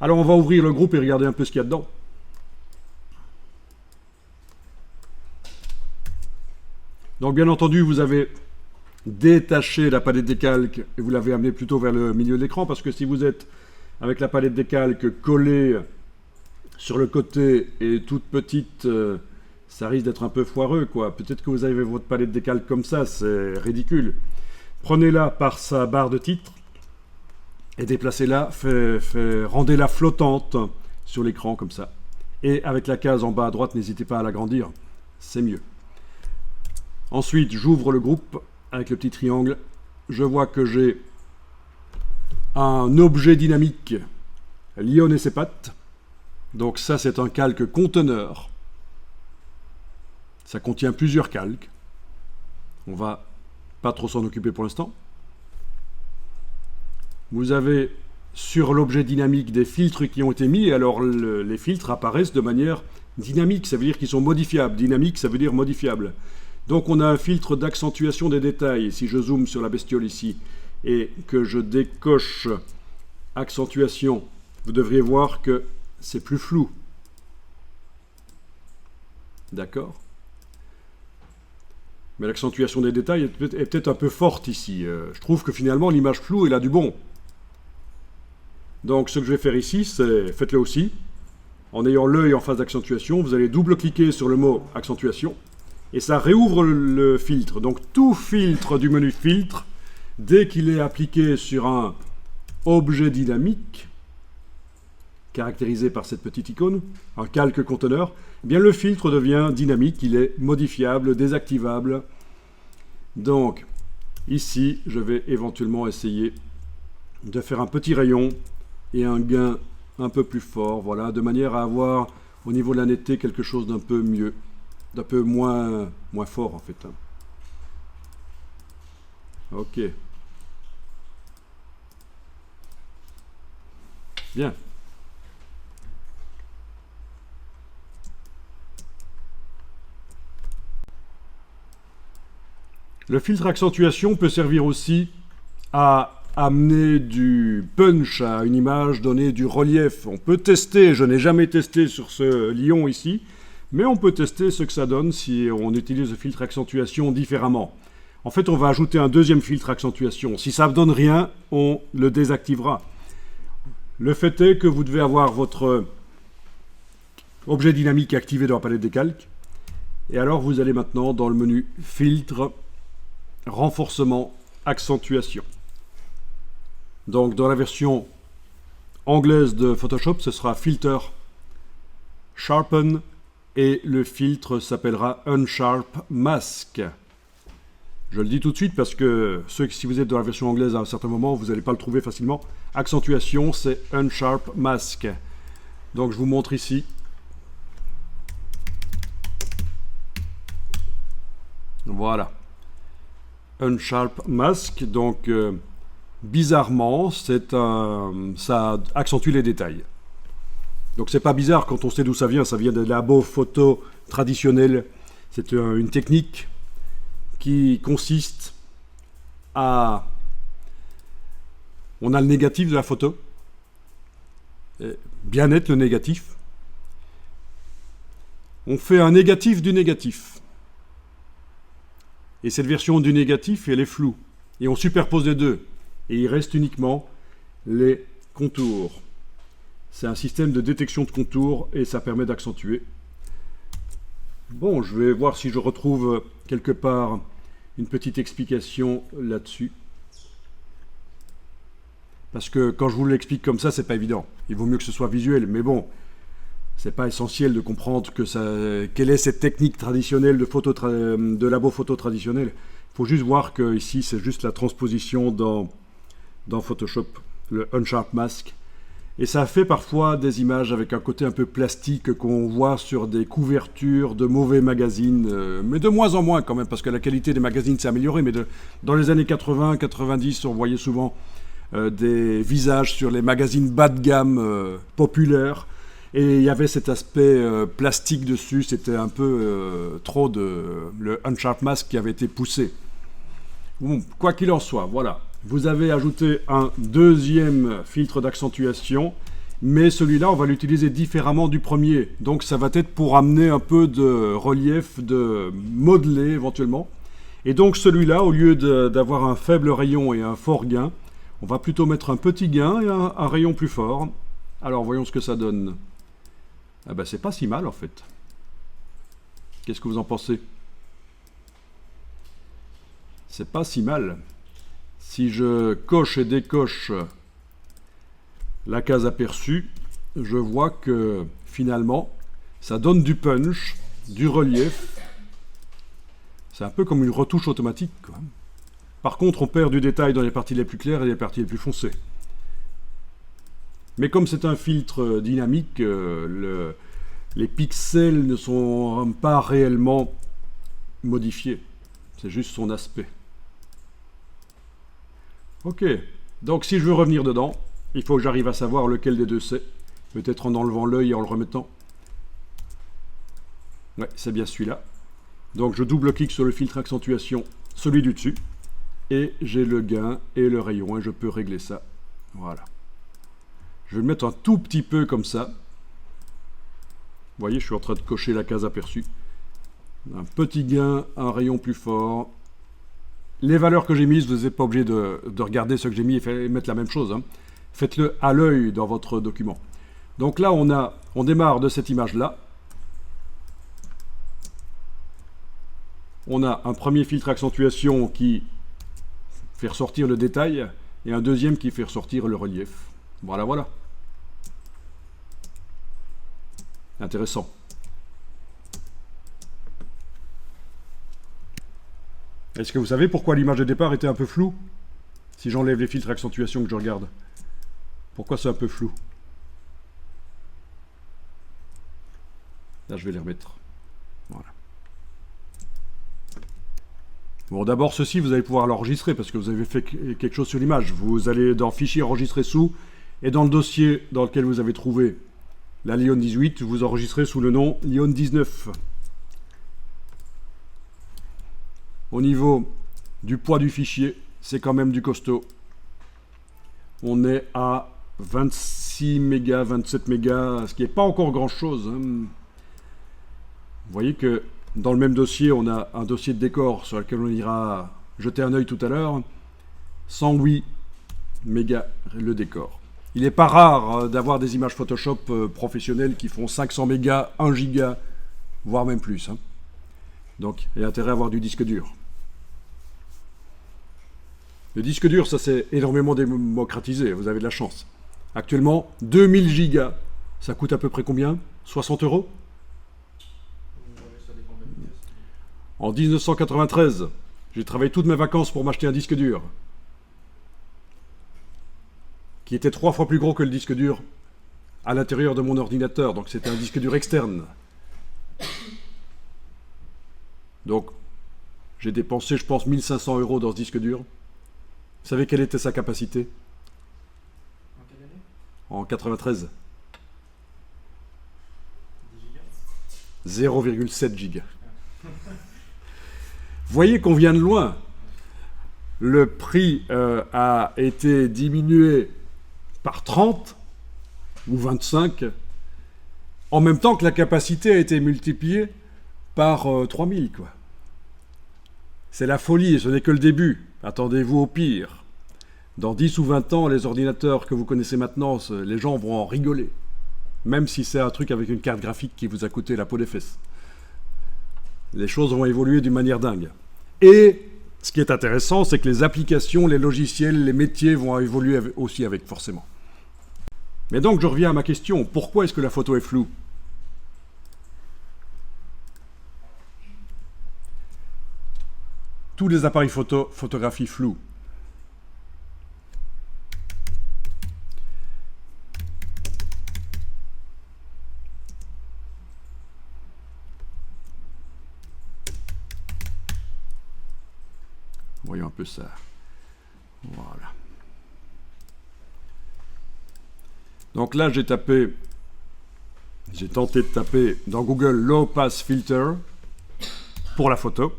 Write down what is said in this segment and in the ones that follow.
Alors on va ouvrir le groupe et regarder un peu ce qu'il y a dedans. Donc bien entendu, vous avez détaché la palette des calques et vous l'avez amené plutôt vers le milieu de l'écran, parce que si vous êtes avec la palette des calques collée sur le côté et toute petite, ça risque d'être un peu foireux, quoi. Peut-être que vous avez votre palette des calques comme ça, c'est ridicule. Prenez-la par sa barre de titre et déplacez-la, rendez-la flottante sur l'écran comme ça. Et avec la case en bas à droite, n'hésitez pas à l'agrandir, c'est mieux. Ensuite, j'ouvre le groupe avec le petit triangle. Je vois que j'ai un objet dynamique Lion et ses pattes. Donc ça, c'est un calque conteneur. Ça contient plusieurs calques. On va pas trop s'en occuper pour l'instant. Vous avez sur l'objet dynamique des filtres qui ont été mis. Alors les filtres apparaissent de manière dynamique. Ça veut dire qu'ils sont modifiables. Dynamique, ça veut dire modifiable. Donc on a un filtre d'accentuation des détails. Si je zoome sur la bestiole ici et que je décoche accentuation, vous devriez voir que c'est plus flou. D'accord? Mais l'accentuation des détails est peut-être un peu forte ici. Je trouve que finalement l'image floue, elle a du bon. Donc ce que je vais faire ici, c'est, faites-le aussi, en ayant l'œil en phase d'accentuation, vous allez double-cliquer sur le mot accentuation, et ça réouvre le filtre. Donc tout filtre du menu filtre, dès qu'il est appliqué sur un objet dynamique, caractérisé par cette petite icône, un calque conteneur, eh bien le filtre devient dynamique, il est modifiable, désactivable. Donc ici, je vais éventuellement essayer de faire un petit rayon et un gain un peu plus fort, voilà, de manière à avoir au niveau de la netteté quelque chose d'un peu mieux, d'un peu moins fort en fait. Ok. Bien. Le filtre accentuation peut servir aussi à amener du punch à une image, donner du relief. On peut tester, je n'ai jamais testé sur ce lion ici, mais on peut tester ce que ça donne si on utilise le filtre accentuation différemment. En fait, on va ajouter un deuxième filtre accentuation. Si ça ne donne rien, on le désactivera. Le fait est que vous devez avoir votre objet dynamique activé dans la palette des calques. Et alors, vous allez maintenant dans le menu filtre, renforcement, accentuation. Donc, dans la version anglaise de Photoshop, ce sera Filter, Sharpen, et le filtre s'appellera Unsharp Mask. Je le dis tout de suite parce que si vous êtes dans la version anglaise à un certain moment, vous n'allez pas le trouver facilement. Accentuation, c'est Unsharp Mask. Donc, je vous montre ici. Voilà. Unsharp Mask, donc bizarrement, ça accentue les détails. Donc c'est pas bizarre quand on sait d'où ça vient des labos photo traditionnels. C'est une technique qui consiste à... On a le négatif de la photo, bien net le négatif. On fait un négatif du négatif. Et cette version du négatif, elle est floue. Et on superpose les deux. Et il reste uniquement les contours. C'est un système de détection de contours et ça permet d'accentuer. Bon, je vais voir si je retrouve quelque part une petite explication là-dessus. Parce que quand je vous l'explique comme ça, c'est pas évident. Il vaut mieux que ce soit visuel. Mais bon, c'est pas essentiel de comprendre quelle est cette technique traditionnelle de labo photo traditionnel. Il faut juste voir que ici, c'est juste la transposition dans Photoshop, le Unsharp Mask. Et ça fait parfois des images avec un côté un peu plastique qu'on voit sur des couvertures de mauvais magazines, mais de moins en moins quand même, parce que la qualité des magazines s'est améliorée. Mais dans les années 80-90, on voyait souvent des visages sur les magazines bas de gamme populaires. Et il y avait cet aspect plastique dessus, c'était un peu trop le Unsharp Mask qui avait été poussé. Bon, quoi qu'il en soit, voilà. Vous avez ajouté un deuxième filtre d'accentuation mais celui-là, on va l'utiliser différemment du premier. Donc ça va être pour amener un peu de relief, de modeler éventuellement. Et donc celui-là, au lieu d'avoir un faible rayon et un fort gain, on va plutôt mettre un petit gain et un rayon plus fort. Alors voyons ce que ça donne. Ah ben c'est pas si mal en fait. Qu'est-ce que vous en pensez? C'est pas si mal. Si je coche et décoche la case aperçue, je vois que finalement, ça donne du punch, du relief. C'est un peu comme une retouche automatique, quoi. Par contre, on perd du détail dans les parties les plus claires et les parties les plus foncées. Mais comme c'est un filtre dynamique, les pixels ne sont pas réellement modifiés. C'est juste son aspect. Ok, donc si je veux revenir dedans, il faut que j'arrive à savoir lequel des deux c'est. Peut-être en enlevant l'œil et en le remettant. Ouais, c'est bien celui-là. Donc je double-clique sur le filtre accentuation, celui du dessus. Et j'ai le gain et le rayon et je peux régler ça. Voilà. Je vais le mettre un tout petit peu comme ça. Vous voyez, je suis en train de cocher la case aperçue. Un petit gain, un rayon plus fort. Les valeurs que j'ai mises, vous n'êtes pas obligé de regarder ce que j'ai mis et mettre la même chose, hein. Faites-le à l'œil dans votre document. Donc là, on démarre de cette image-là. On a un premier filtre accentuation qui fait ressortir le détail et un deuxième qui fait ressortir le relief. Voilà, voilà. Intéressant. Est-ce que vous savez pourquoi l'image de départ était un peu floue? Si j'enlève les filtres accentuation que je regarde. Pourquoi c'est un peu flou? Là, je vais les remettre. Voilà. Bon, d'abord, ceci, vous allez pouvoir l'enregistrer parce que vous avez fait quelque chose sur l'image. Vous allez dans Fichier, Enregistrer sous, et dans le dossier dans lequel vous avez trouvé la Lyon 18, vous enregistrez sous le nom Lyon 19. Au niveau du poids du fichier, c'est quand même du costaud. On est à 26 mégas, 27 mégas, ce qui n'est pas encore grand-chose, hein. Vous voyez que dans le même dossier, on a un dossier de décor sur lequel on ira jeter un œil tout à l'heure. 108 mégas le décor. Il n'est pas rare d'avoir des images Photoshop professionnelles qui font 500 mégas, 1 giga, voire même plus, hein. Donc, il y a intérêt à avoir du disque dur. Le disque dur, ça s'est énormément démocratisé, vous avez de la chance. Actuellement, 2000 gigas, ça coûte à peu près combien? 60 €? En 1993, j'ai travaillé toutes mes vacances pour m'acheter un disque dur, qui était 3 fois plus gros que le disque dur à l'intérieur de mon ordinateur, donc c'était un disque dur externe. Donc, j'ai dépensé, je pense, 1500 € dans ce disque dur. Vous savez quelle était sa capacité? En quelle année? En 93. 0,7 gigas. Vous voyez qu'on vient de loin. Le prix a été diminué par 30 ou 25, en même temps que la capacité a été multipliée par 3000, quoi. C'est la folie et ce n'est que le début. Attendez-vous au pire. Dans 10 ou 20 ans, les ordinateurs que vous connaissez maintenant, les gens vont en rigoler. Même si c'est un truc avec une carte graphique qui vous a coûté la peau des fesses. Les choses vont évoluer d'une manière dingue. Et ce qui est intéressant, c'est que les applications, les logiciels, les métiers vont évoluer aussi avec, forcément. Mais donc, je reviens à ma question. Pourquoi est-ce que la photo est floue? Tous les appareils photo photographient flou. Voyons un peu ça. Voilà. Donc là, j'ai tenté de taper dans Google Low Pass Filter pour la photo.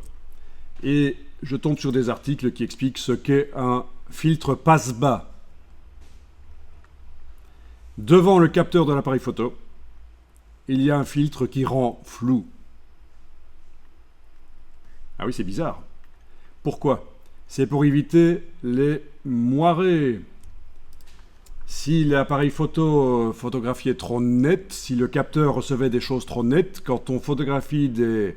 Et je tombe sur des articles qui expliquent ce qu'est un filtre passe-bas. devant le capteur de l'appareil photo, il y a un filtre qui rend flou. Ah oui, c'est bizarre. Pourquoi? C'est pour éviter les moirés. Si l'appareil photo photographiait trop net, si le capteur recevait des choses trop nettes, quand on photographie des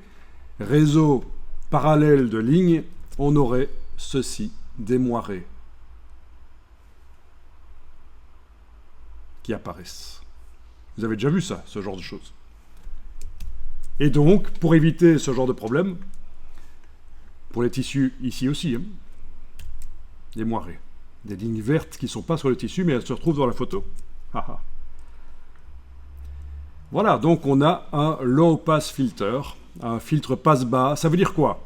réseaux parallèles de lignes, on aurait ceci, des moirés qui apparaissent. Vous avez déjà vu ça, ce genre de choses. Et donc, pour éviter ce genre de problème, pour les tissus ici aussi, hein, des moirés, des lignes vertes qui ne sont pas sur le tissu, mais elles se retrouvent dans la photo. Voilà, donc on a un low pass filter, un filtre passe-bas. Ça veut dire quoi?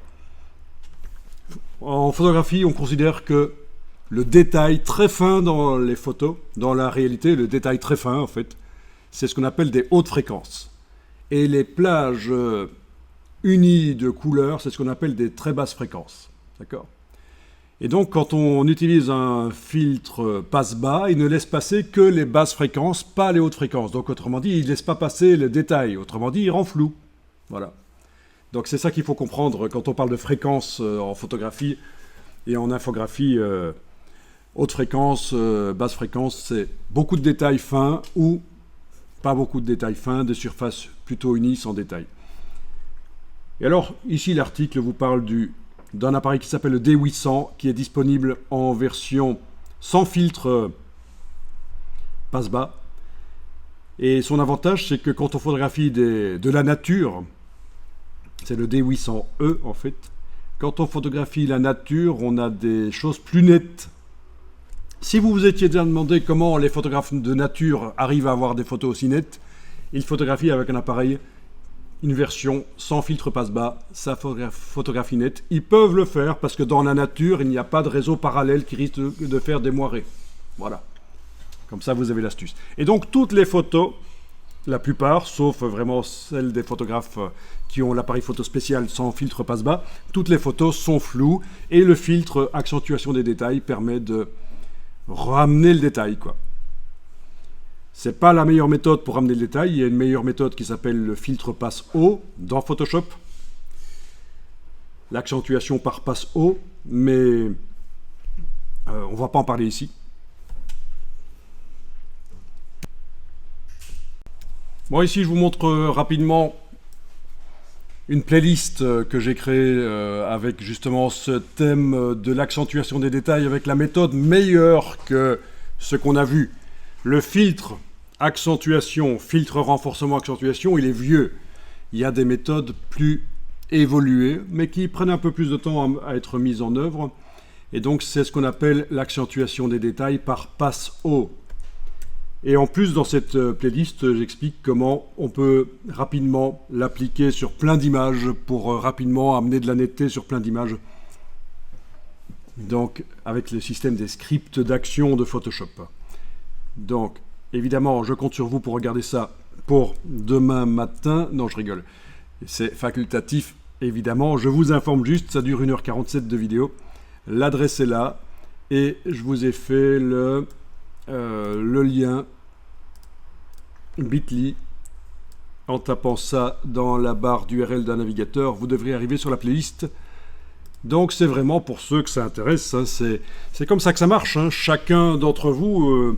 En photographie, on considère que le détail très fin dans les photos, dans la réalité, le détail très fin en fait, c'est ce qu'on appelle des hautes fréquences. Et les plages unies de couleurs, c'est ce qu'on appelle des très basses fréquences. D'accord? Et donc, quand on utilise un filtre passe-bas, il ne laisse passer que les basses fréquences, pas les hautes fréquences. Donc, autrement dit, il ne laisse pas passer le détail. Autrement dit, il rend flou. Voilà. Donc, c'est ça qu'il faut comprendre quand on parle de fréquence en photographie et en infographie. Haute fréquence, basse fréquence, c'est beaucoup de détails fins ou pas beaucoup de détails fins, des surfaces plutôt unies sans détail. Et alors, ici, l'article vous parle d'un appareil qui s'appelle le D800, qui est disponible en version sans filtre passe-bas. Et son avantage, c'est que quand on photographie de la nature, c'est le D800E en fait, quand on photographie la nature, on a des choses plus nettes. Si vous vous étiez déjà demandé comment les photographes de nature arrivent à avoir des photos aussi nettes, ils photographient avec un appareil, une version sans filtre passe-bas, sa photographie nette. Ils peuvent le faire parce que dans la nature, il n'y a pas de réseau parallèle qui risque de faire des moirés. Voilà. Comme ça, vous avez l'astuce. Et donc, toutes les photos, la plupart, sauf vraiment celles des photographes qui ont l'appareil photo spécial sans filtre passe-bas, toutes les photos sont floues et le filtre accentuation des détails permet de ramener le détail, quoi. C'est pas la meilleure méthode pour ramener le détail. Il y a une meilleure méthode qui s'appelle le filtre passe haut dans Photoshop. L'accentuation par passe haut, mais on va pas en parler ici. Bon, ici je vous montre rapidement une playlist que j'ai créée avec justement ce thème de l'accentuation des détails avec la méthode meilleure que ce qu'on a vu. Le filtre accentuation, filtre renforcement accentuation, il est vieux. Il y a des méthodes plus évoluées, mais qui prennent un peu plus de temps à être mises en œuvre. Et donc c'est ce qu'on appelle l'accentuation des détails par passe haut. Et en plus, dans cette playlist, j'explique comment on peut rapidement l'appliquer sur plein d'images pour rapidement amener de la netteté sur plein d'images. Donc, avec le système des scripts d'action de Photoshop. Donc, évidemment, je compte sur vous pour regarder ça pour demain matin. Non, je rigole. C'est facultatif, évidemment. Je vous informe juste, ça dure 1h47 de vidéo. L'adresse est là. Et je vous ai fait le lien bit.ly. En tapant ça dans la barre d'URL d'un navigateur, vous devrez arriver sur la playlist. Donc c'est vraiment pour ceux que ça intéresse, hein. C'est comme ça que ça marche, hein. Chacun d'entre vous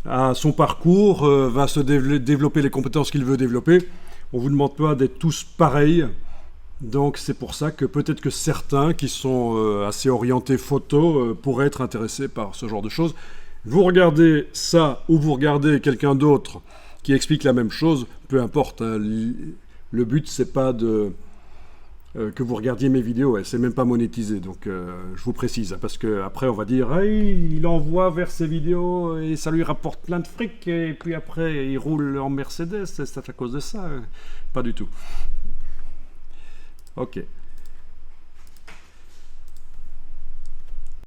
a son parcours, va se développer les compétences qu'il veut développer. On ne vous demande pas d'être tous pareils. Donc c'est pour ça que peut-être que certains qui sont assez orientés photo pourraient être intéressés par ce genre de choses. Vous regardez ça ou vous regardez quelqu'un d'autre qui explique la même chose, peu importe, hein. Le but c'est pas que vous regardiez mes vidéos, c'est même pas monétisé, donc je vous précise, hein, parce qu'après on va dire hey, il envoie vers ses vidéos et ça lui rapporte plein de fric et puis après il roule en Mercedes, c'est à cause de ça. Pas du tout. Ok.